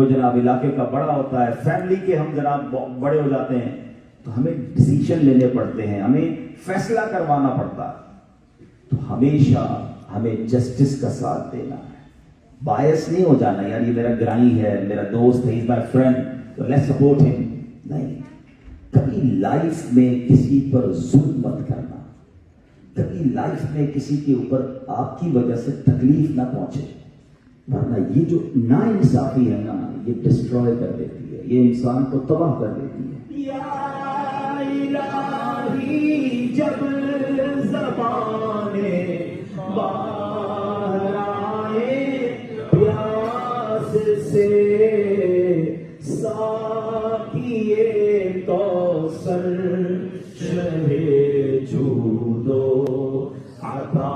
कोई जनाब इलाके का बड़ा होता है, फैमिली के हम जनाब बड़े हो जाते हैं, तो हमें डिसीजन लेने पड़ते हैं, हमें फैसला करवाना पड़ता है। तो हमेशा हमें जस्टिस का साथ देना है, बायस नहीं हो जाना, यार ये मेरा ग्राई है, मेरा दोस्त है, इज माय फ्रेंड, तो लेट्स सपोर्ट हिम। नहीं, कभी लाइफ में किसी पर जुल्म मत करना, कभी लाइफ में किसी के ऊपर आपकी वजह से तकलीफ ना पहुंचे, वरना ये जो नाइंसाफी है ना, ये डिस्ट्रॉय कर देती है, ये इंसान को तबाह कर देती है। या इलाही जब ज़बाने बाहर आए प्यास से, साकिए कौसर शहे जूदो अता